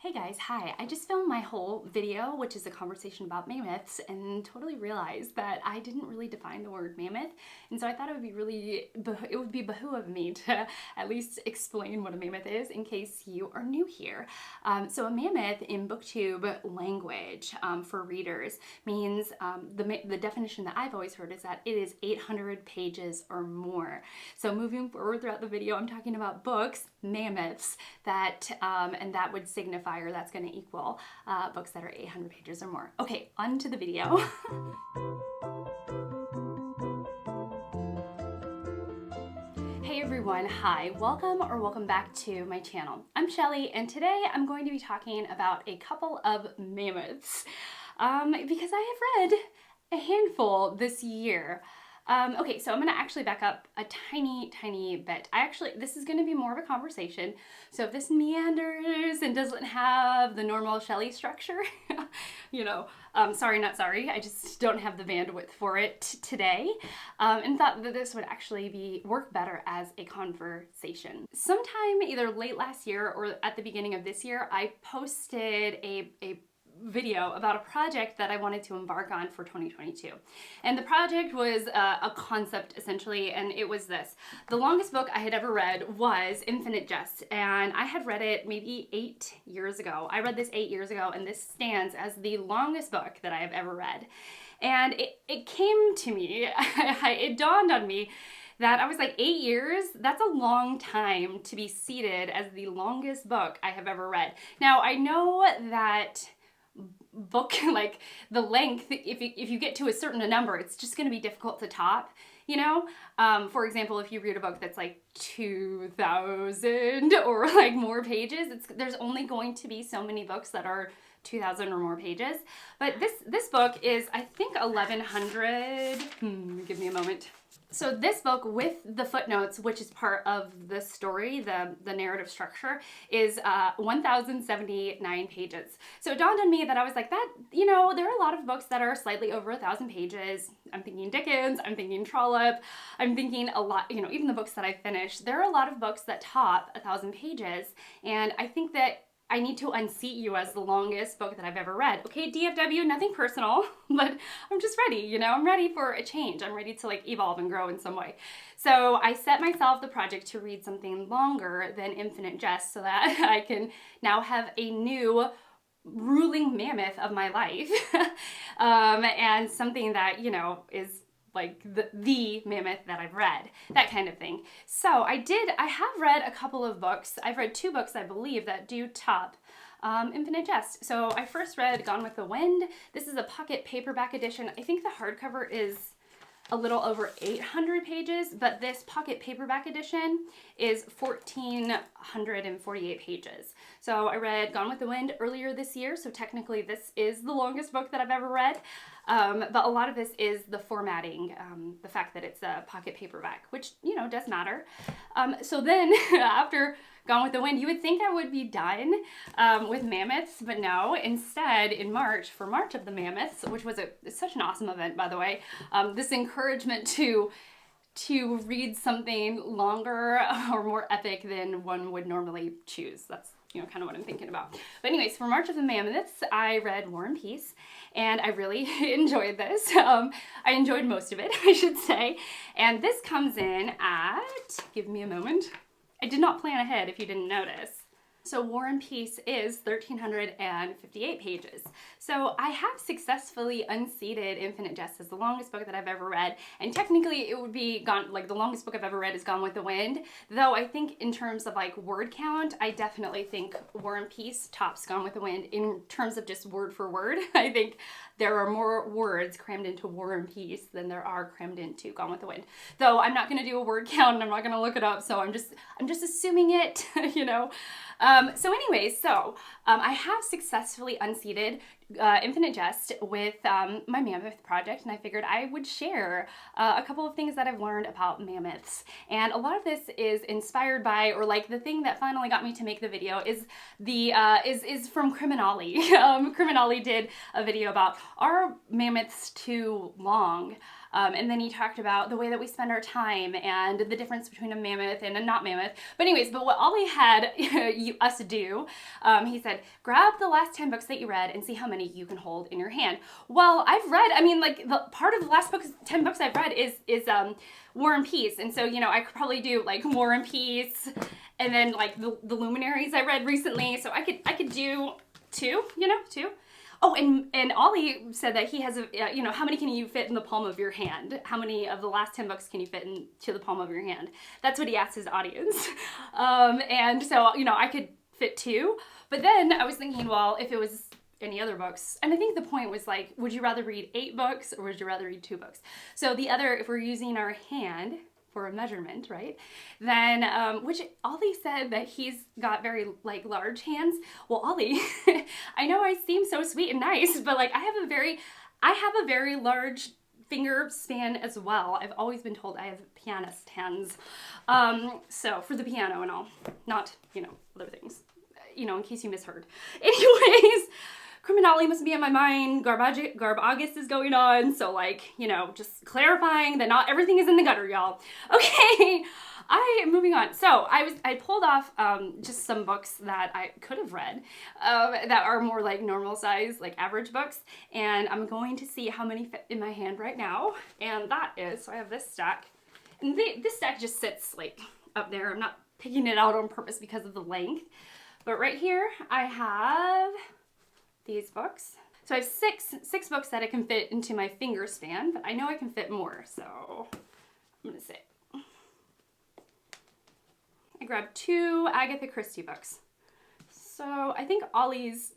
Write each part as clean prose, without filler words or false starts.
Hey guys, hi. I just filmed my whole video, which is a conversation about mammoths, and totally realized that I didn't really define the word mammoth, and so I thought it would be behoove of me to at least explain what a mammoth is in case you are new here. So a mammoth in booktube language for readers means the definition that I've always heard is that it is 800 pages or more. So moving forward throughout the video, I'm talking about books, mammoths, and that would signify, or that's going to equal books that are 800 pages or more. Okay, on to the video. Hey everyone, hi, welcome back to my channel. I'm Shelly, and today I'm going to be talking about a couple of mammoths because I have read a handful this year. Okay, so I'm going to actually back up a tiny bit. This is going to be more of a conversation, so if this meanders and doesn't have the normal Shelly structure, sorry, not sorry, I just don't have the bandwidth for it today, and thought that this would actually work better as a conversation. Sometime either late last year or at the beginning of this year, I posted a video about a project that I wanted to embark on for 2022. And the project was a concept essentially, and it was this. The longest book I had ever read was Infinite Jest, and I had read it maybe 8 years ago. I read this 8 years ago, and this stands as the longest book that I have ever read. And it came to me, it dawned on me that I was like, 8 years, that's a long time to be seated as the longest book I have ever read. Now, I know that book, like the length, if you get to a certain number, it's just going to be difficult to top, for example, if you read a book that's like 2,000 or like more pages, there's only going to be so many books that are 2,000 or more pages. But this book is, I think, 1,100. Give me a moment. So this book with the footnotes, which is part of the story, the narrative structure, is 1,079 pages. So it dawned on me that I was like, there are a lot of books that are slightly over 1,000 pages. I'm thinking Dickens, I'm thinking Trollope, I'm thinking a lot, even the books that I finished, there are a lot of books that top 1,000 pages. And I think that I need to unseat you as the longest book that I've ever read. Okay, DFW, nothing personal, but I'm just ready, I'm ready for a change. I'm ready to evolve and grow in some way. So I set myself the project to read something longer than Infinite Jest so that I can now have a new ruling mammoth of my life and something that, is like the mammoth that I've read, that kind of thing. So I have read a couple of books. I've read 2 books, I believe, that do top Infinite Jest. So I first read Gone with the Wind. This is a pocket paperback edition. I think the hardcover is a little over 800 pages, but this pocket paperback edition is 1,448 pages. So I read Gone with the Wind earlier this year, so technically this is the longest book that I've ever read, but a lot of this is the formatting, the fact that it's a pocket paperback, which, does matter. So then after Gone with the Wind, you would think I would be done with mammoths, but no. Instead, in March, for March of the Mammoths, which was such an awesome event, by the way, this encouragement to read something longer or more epic than one would normally choose. That's kind of what I'm thinking about. But anyways, for March of the Mammoths, I read War and Peace, and I really enjoyed this. I enjoyed most of it, I should say. And this comes in at, give me a moment. I did not plan ahead if you didn't notice. So War and Peace is 1,358 pages. So I have successfully unseated Infinite Jest as the longest book that I've ever read. And technically it would be the longest book I've ever read is Gone with the Wind. Though I think in terms of word count, I definitely think War and Peace tops Gone with the Wind in terms of just word for word. I think there are more words crammed into War and Peace than there are crammed into Gone with the Wind. Though I'm not going to do a word count and I'm not going to look it up, so I'm just assuming it, So anyways, I have successfully unseated Infinite Jest with my mammoth project, and I figured I would share a couple of things that I've learned about mammoths. And a lot of this is inspired by, or the thing that finally got me to make the video is from Criminali. Criminali did a video about, are mammoths too long? And then he talked about the way that we spend our time and the difference between a mammoth and a not mammoth. But anyways, but what Olly had us do, he said, grab the last 10 books that you read and see how many you can hold in your hand. Well, I've read, I mean, like, the part of the last 10 books I've read is War and Peace. And so, you know, I could probably do like War and Peace and then like the Luminaries I read recently. So I could do two. Oh, and Olly said that he has you know, how many can you fit in the palm of your hand? How many of the last 10 books can you fit into the palm of your hand? That's what he asked his audience. And so, you know, I could fit 2. But then I was thinking, well, if it was any other books, and I think the point was like, would you rather read 8 books or would you rather read 2 books? So the other, if we're using our hand for a measurement, right? Then, which Olly said that he's got very like large hands. Well, Olly, I know I seem so sweet and nice, but like I have a very large finger span as well. I've always been told I have pianist hands. So for the piano and all, not, you know, other things, you know, in case you misheard. Anyways, criminality must be in my mind, August is going on, so like, you know, just clarifying that not everything is in the gutter, y'all. Okay, I am moving on. So I pulled off just some books that I could have read that are more like normal size, like average books, and I'm going to see how many fit in my hand right now, and that is, so I have this stack, and this stack just sits like up there. I'm not picking it out on purpose because of the length, but right here I have these books. So I have six books that I can fit into my finger span, but I know I can fit more, so I'm gonna say. I grabbed 2 Agatha Christie books. So I think Olly's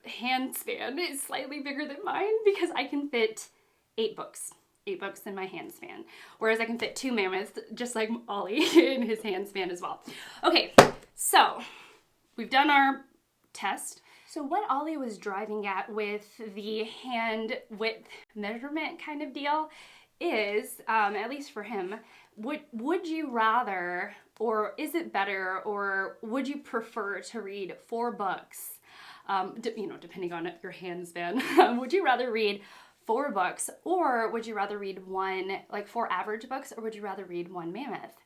hand span is slightly bigger than mine because I can fit 8 books. 8 books in my hand span, whereas I can fit 2 mammoths, just like Olly, in his hand span as well. Okay, so we've done our test. So what Olly was driving at with the hand width measurement kind of deal is, at least for him, would you rather, or is it better, or would you prefer to read 4 books, you know, depending on your hand span, would you rather read 4 books, or would you rather read 4 average books, or would you rather read 1 mammoth?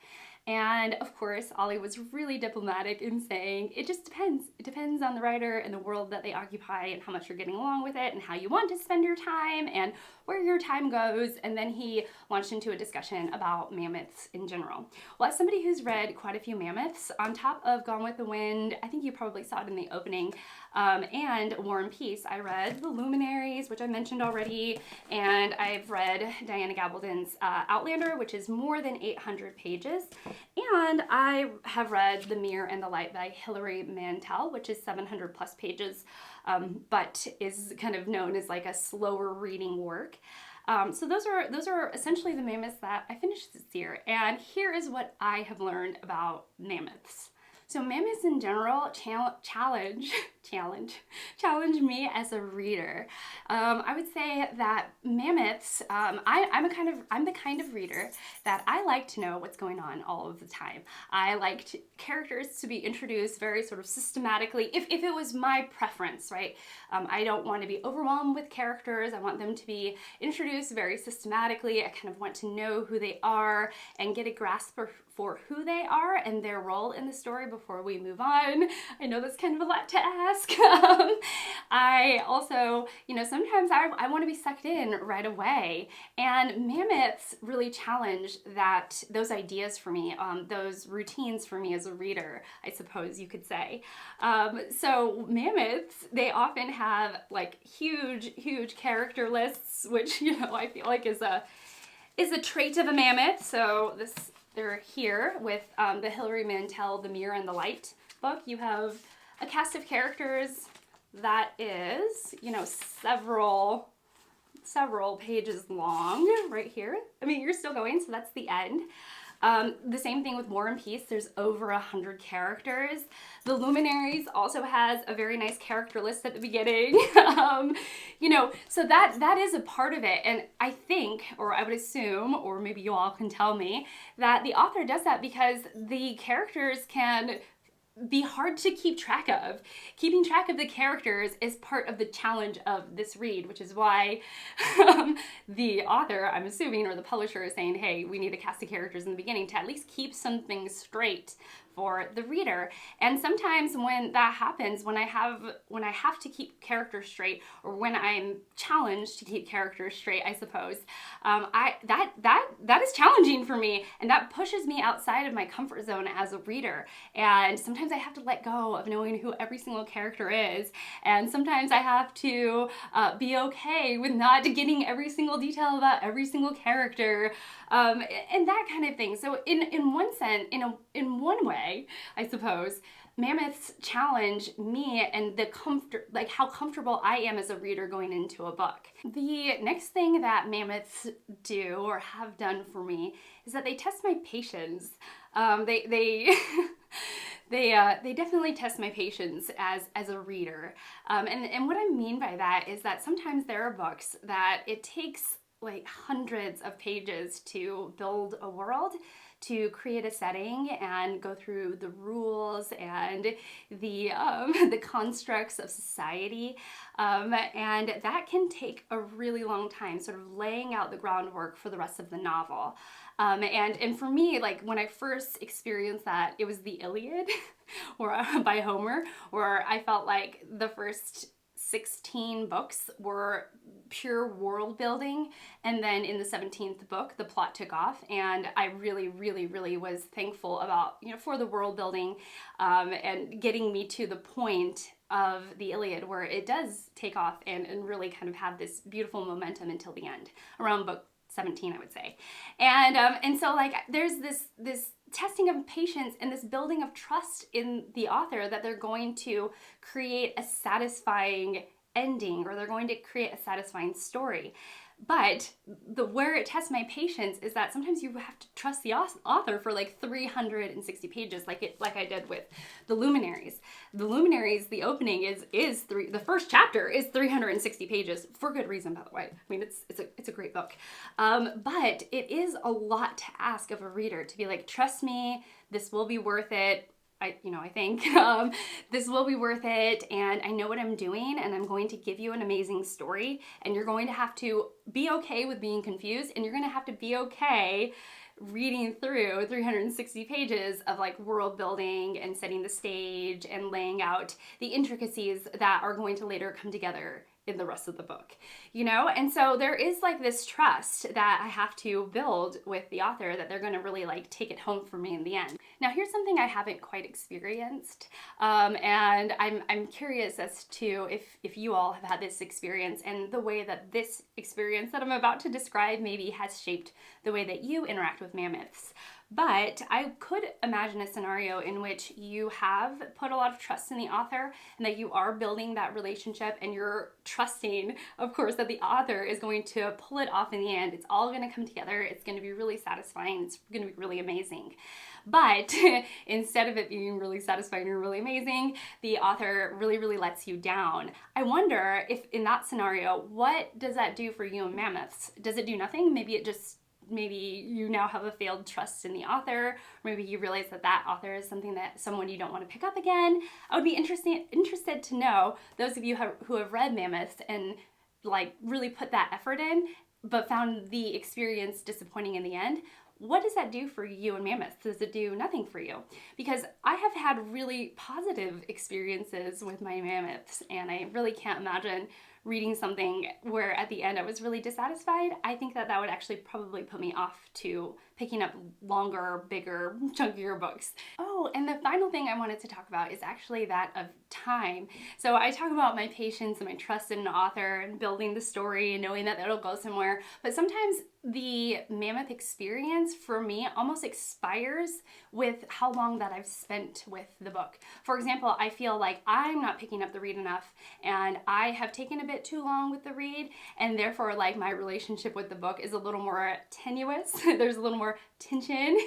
And of course, Olly was really diplomatic in saying, it just depends. It depends on the writer and the world that they occupy and how much you're getting along with it and how you want to spend your time and where your time goes. And then he launched into a discussion about mammoths in general. Well, as somebody who's read quite a few mammoths, on top of Gone with the Wind, I think you probably saw it in the opening, and War and Peace, I read the Luminaries, which I mentioned already, and I've read Diana Gabaldon's Outlander, which is more than 800 pages, and I have read The Mirror and the Light by Hilary Mantel, which is 700 plus pages, but is kind of known as like a slower reading work. So those are essentially the mammoths that I finished this year, and here is what I have learned about mammoths. So mammoths in general challenge me as a reader. I would say that mammoths, I'm the kind of reader that I like to know what's going on all of the time. I like characters to be introduced very sort of systematically, if it was my preference, right? I don't want to be overwhelmed with characters. I want them to be introduced very systematically. I kind of want to know who they are and get a grasp for who they are and their role in the story before we move on. I know that's kind of a lot to ask. I also, you know, sometimes I want to be sucked in right away, and mammoths really challenge those ideas for me, those routines for me as a reader, I suppose you could say. So mammoths, they often have like huge character lists, which, you know, I feel like is a trait of a mammoth. So they're here with the Hilary Mantel, The Mirror and the Light book. You have a cast of characters that is, you know, several pages long right here. I mean, you're still going, so that's the end. The same thing with War and Peace. There's over 100 characters. The Luminaries also has a very nice character list at the beginning. You know, so that is a part of it. And I think, or I would assume, or maybe you all can tell me, that the author does that because the characters can be hard to keep track of. Keeping track of the characters is part of the challenge of this read, which is why the author, I'm assuming, or the publisher is saying, hey, we need to cast the characters in the beginning to at least keep some things straight for the reader. And sometimes when that happens, when I have to keep characters straight, or when I'm challenged to keep characters straight, I suppose, that is challenging for me, and that pushes me outside of my comfort zone as a reader. And sometimes I have to let go of knowing who every single character is, and sometimes I have to be okay with not getting every single detail about every single character, and that kind of thing. So in one sense, in one way, I suppose, Mammoths challenge me and the how comfortable I am as a reader going into a book. The next thing that Mammoths do or have done for me is that they test my patience. They definitely test my patience as a reader. And what I mean by that is that sometimes there are books that it takes like hundreds of pages to build a world, to create a setting and go through the rules and the constructs of society, and that can take a really long time, sort of laying out the groundwork for the rest of the novel. And for me, like when I first experienced that, it was the Iliad or by Homer, where I felt like the first 16 books were pure world building, and then in the 17th book the plot took off, and I really was thankful about, for the world building and getting me to the point of the Iliad where it does take off and really kind of have this beautiful momentum until the end, around book 17, I would say. And so like there's this testing of patience and this building of trust in the author that they're going to create a satisfying ending, or they're going to create a satisfying story. But where it tests my patience is that sometimes you have to trust the author for like 360 pages, like I did with the Luminaries. The Luminaries, the opening the first chapter is 360 pages, for good reason, by the way. I mean, it's a great book, but it is a lot to ask of a reader to be like, trust me, this will be worth it. I think this will be worth it, and I know what I'm doing, and I'm going to give you an amazing story, and you're going to have to be okay with being confused, and you're going to have to be okay reading through 360 pages of like world building and setting the stage and laying out the intricacies that are going to later come together in the rest of the book, And so there is like this trust that I have to build with the author that they're going to really like take it home for me in the end. Now, here's something I haven't quite experienced, and I'm curious as to if you all have had this experience, and the way that this experience that I'm about to describe maybe has shaped the way that you interact with Mammoths. But I could imagine a scenario in which you have put a lot of trust in the author, and that you are building that relationship, and you're trusting, of course, that the author is going to pull it off in the end. It's all going to come together. It's going to be really satisfying. It's going to be really amazing. But instead of it being really satisfying and really amazing, the author really lets you down. I wonder if in that scenario, what does that do for you and Mammoths? Does it do nothing? Maybe you now have a failed trust in the author, or maybe you realize that author is someone you don't want to pick up again. I would be interested to know, those of you who have read Mammoths and like really put that effort in, but found the experience disappointing in the end. What does that do for you and Mammoths? Does it do nothing for you? Because I have had really positive experiences with my Mammoths, and I really can't imagine reading something where at the end I was really dissatisfied. I think that would actually probably put me off to picking up longer, bigger, chunkier books. Oh, and the final thing I wanted to talk about is actually that of time. So I talk about my patience and my trust in an author and building the story and knowing that it'll go somewhere, but sometimes the Mammoth experience for me almost expires with how long that I've spent with the book. For example, I feel like I'm not picking up the read enough, and I have taken a bit too long with the read, and therefore like my relationship with the book is a little more tenuous. There's a little more tension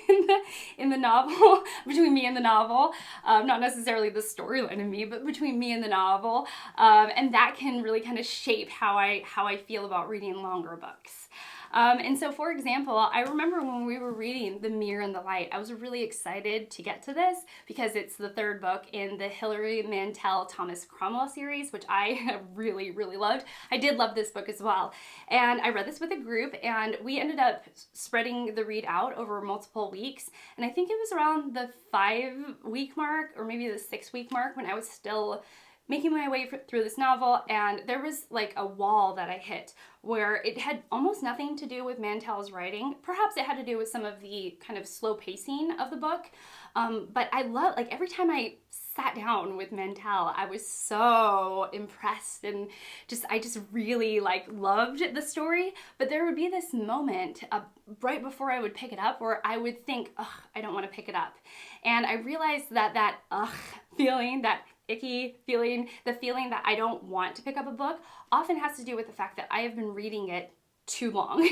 in the novel, between me and the novel, not necessarily the storyline of me, but between me and the novel, and that can really kind of shape how I feel about reading longer books. And so, for example, I remember when we were reading The Mirror and the Light, I was really excited to get to this because it's the third book in the Hilary, Mantel, Thomas Cromwell series, which I really, really loved. I did love this book as well. And I read this with a group, and we ended up spreading the read out over multiple weeks. And I think it was around the 5-week mark, or maybe the 6-week mark, when I was still making my way through this novel, and there was like a wall that I hit where it had almost nothing to do with Mantel's writing. Perhaps it had to do with some of the kind of slow pacing of the book, but I love, like, every time I sat down with Mantel, I was so impressed, and I just really like loved the story. But there would be this moment right before I would pick it up where I would think, ugh, I don't want to pick it up. And I realized that ugh feeling, that icky feeling, the feeling that I don't want to pick up a book, often has to do with the fact that I have been reading it too long.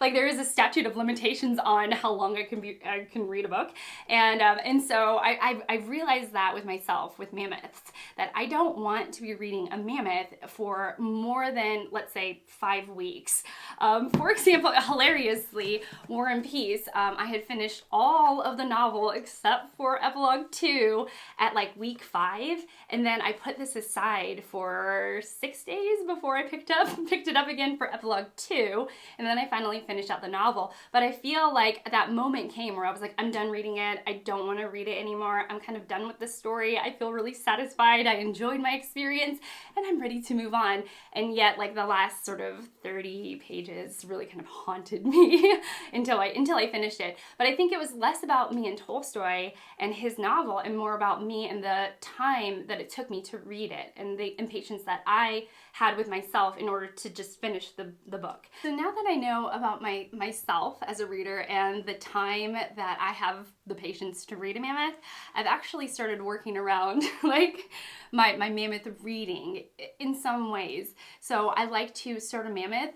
Like, there is a statute of limitations on how long I can read a book, and so I realized that with myself with Mammoths, that I don't want to be reading a Mammoth for more than, let's say, 5 weeks. For example, hilariously, War and Peace, I had finished all of the novel except for epilogue 2 at like week 5, and then I put this aside for 6 days before I picked it up again for epilogue 2. And then I finally finished out the novel. But I feel like that moment came where I was like, I'm done reading it. I don't want to read it anymore. I'm kind of done with the story. I feel really satisfied. I enjoyed my experience, and I'm ready to move on. And yet, like, the last sort of 30 pages really kind of haunted me until I finished it. But I think it was less about me and Tolstoy and his novel, and more about me and the time that it took me to read it, and the impatience that I had with myself in order to just finish the book. So now that I know about myself as a reader and the time that I have the patience to read a Mammoth, I've actually started working around like my Mammoth reading in some ways. So I like to start a Mammoth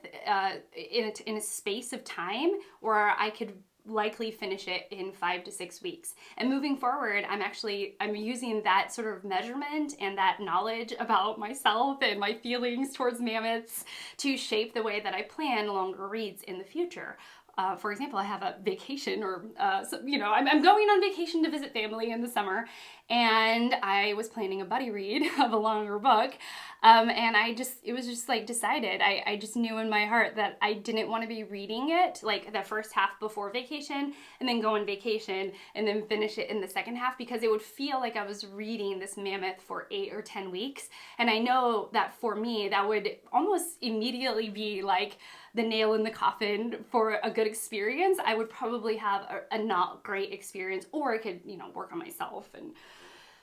in a space of time where I could likely finish it in 5 to 6 weeks. And moving forward, I'm using that sort of measurement and that knowledge about myself and my feelings towards Mammoths to shape the way that I plan longer reads in the future. For example, I have a vacation, or I'm going on vacation to visit family in the summer, and I was planning a buddy read of a longer book, and it was just like decided. I just knew in my heart that I didn't want to be reading it like the first half before vacation, and then go on vacation and then finish it in the second half, because it would feel like I was reading this Mammoth for 8 or 10 weeks, and I know that for me that would almost immediately be like the nail in the coffin for a good experience. I would probably have a not great experience, or I could, work on myself and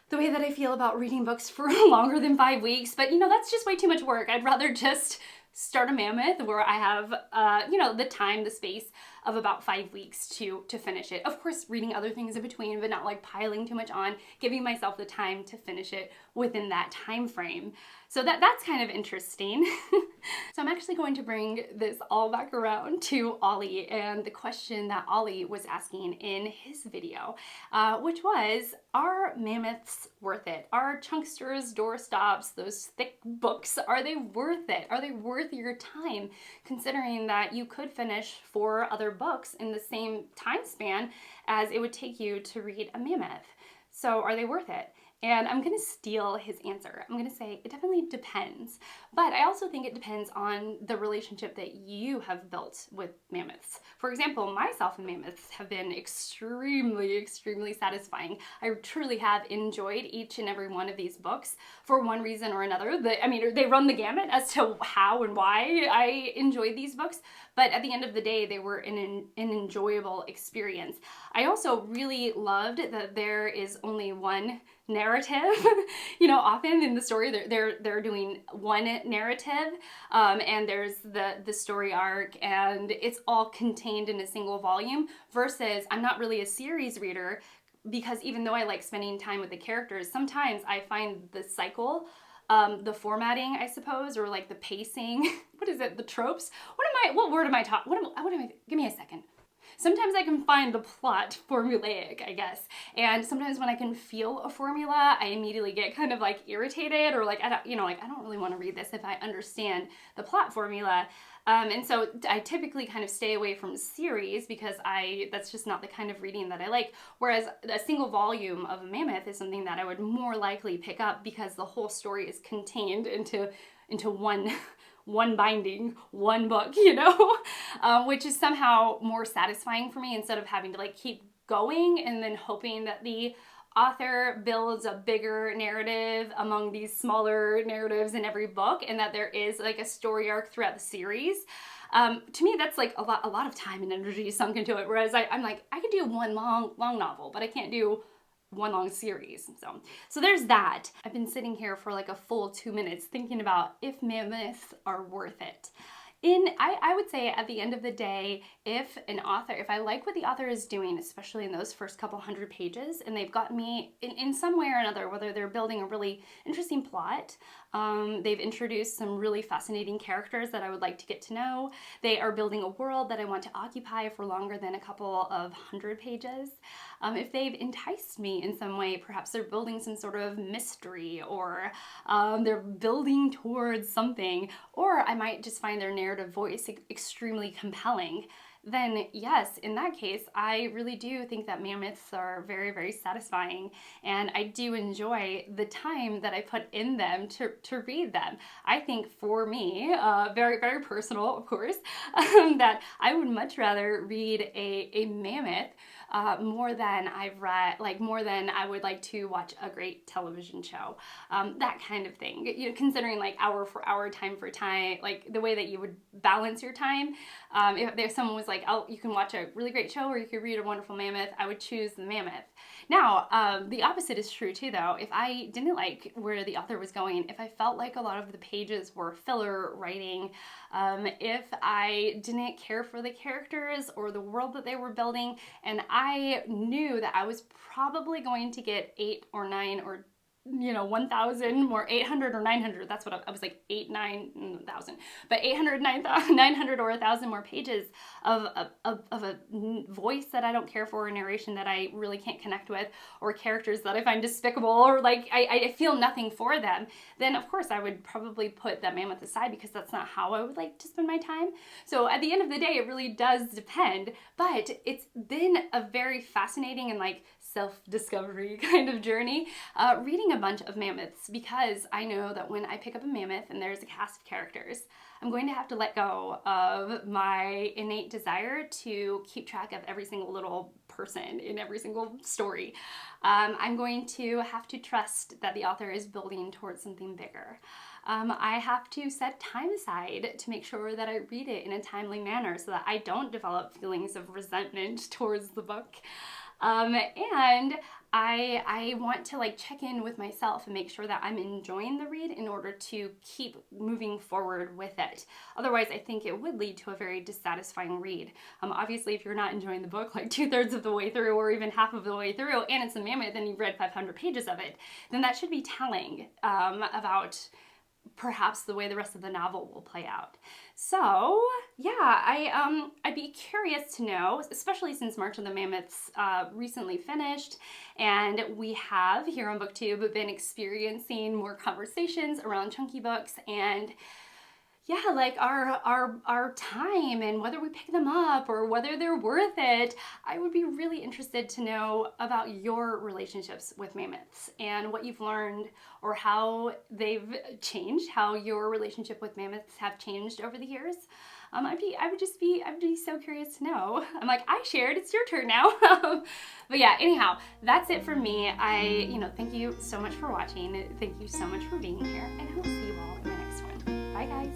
the way that I feel about reading books for longer than 5 weeks. But, that's just way too much work. I'd rather just start a Mammoth where I have, the time, the space of about 5 weeks to finish it. Of course, reading other things in between, but not like piling too much on, giving myself the time to finish it within that time frame. So that's kind of interesting. So I'm actually going to bring this all back around to Olly and the question that Olly was asking in his video, which was, are Mammoths worth it? Are Chunksters, Doorstops, those thick books, are they worth it? Are they worth your time, considering that you could finish 4 other books in the same time span as it would take you to read a Mammoth? So are they worth it? And I'm going to steal his answer. I'm going to say it definitely depends. But I also think it depends on the relationship that you have built with Mammoths. For example, myself and Mammoths have been extremely, extremely satisfying. I truly have enjoyed each and every one of these books for one reason or another. They run the gamut as to how and why I enjoyed these books. But at the end of the day, they were an enjoyable experience. I also really loved that there is only one narrative. Often in the story they're doing one narrative, and there's the story arc, and it's all contained in a single volume, versus I'm not really a series reader, because even though I like spending time with the characters, sometimes I find the cycle, the formatting, I suppose, or like the pacing, what is it, the tropes? What word am I talking, give me a second. sometimes I can find the plot formulaic, I guess. And sometimes when I can feel a formula, I immediately get kind of like irritated, or like, I don't really want to read this if I understand the plot formula. And so I typically kind of stay away from series because that's just not the kind of reading that I like. Whereas a single volume of a Mammoth is something that I would more likely pick up because the whole story is contained into one binding, one book, which is somehow more satisfying for me instead of having to like keep going and then hoping that the author builds a bigger narrative among these smaller narratives in every book, and that there is like a story arc throughout the series. To me, that's like a lot of time and energy sunk into it. Whereas I'm like, I could do one long novel, but I can't do one long series. So there's that. I've been sitting here for like a full 2 minutes thinking about if Mammoths are worth it. I would say at the end of the day, if I like what the author is doing, especially in those first couple hundred pages, and they've got me in some way or another, whether they're building a really interesting plot, they've introduced some really fascinating characters that I would like to get to know, they are building a world that I want to occupy for longer than a couple of 100 pages, if they've enticed me in some way, perhaps they're building some sort of mystery, or they're building towards something, or I might just find their narrative voice extremely compelling, then yes, in that case, I really do think that Mammoths are very, very satisfying, and I do enjoy the time that I put in them to read them. I think for me, very, very personal, of course, that I would much rather read a Mammoth more than more than I would like to watch a great television show, that kind of thing. Considering like hour for hour, time for time, like the way that you would balance your time. If someone was like, oh, you can watch a really great show or you could read a wonderful Mammoth, I would choose the Mammoth. Now, the opposite is true too, though. If I didn't like where the author was going, if I felt like a lot of the pages were filler writing, if I didn't care for the characters or the world that they were building, and I knew that I was probably going to get 8 or 9 or 1,000 or 800 or 900. That's what I was like, 8, 9, 1,000, but 800, 900 or 1,000 more pages of a voice that I don't care for, a narration that I really can't connect with, or characters that I find despicable, or like I feel nothing for them, then of course I would probably put that Mammoth aside because that's not how I would like to spend my time. So at the end of the day, it really does depend, but it's been a very fascinating and like self-discovery kind of journey reading a bunch of Mammoths, because I know that when I pick up a Mammoth and there's a cast of characters, I'm going to have to let go of my innate desire to keep track of every single little person in every single story. I'm going to have to trust that the author is building towards something bigger. I have to set time aside to make sure that I read it in a timely manner so that I don't develop feelings of resentment towards the book. And I want to like check in with myself and make sure that I'm enjoying the read in order to keep moving forward with it. Otherwise, I think it would lead to a very dissatisfying read. Obviously, if you're not enjoying the book like 2/3 of the way through or even half of the way through, and it's a Mammoth and you've read 500 pages of it, then that should be telling about perhaps the way the rest of the novel will play out. So yeah, I'd be curious to know, especially since March of the Mammoths recently finished, and we have here on BookTube been experiencing more conversations around chunky books and yeah, like our time and whether we pick them up or whether they're worth it. I would be really interested to know about your relationships with Mammoths and what you've learned or how they've changed, how your relationship with Mammoths have changed over the years. I'd be so curious to know. I'm like, I shared, it's your turn now. But yeah, anyhow, that's it for me. Thank you so much for watching. Thank you so much for being here, and I will see you all in the next one. Bye guys.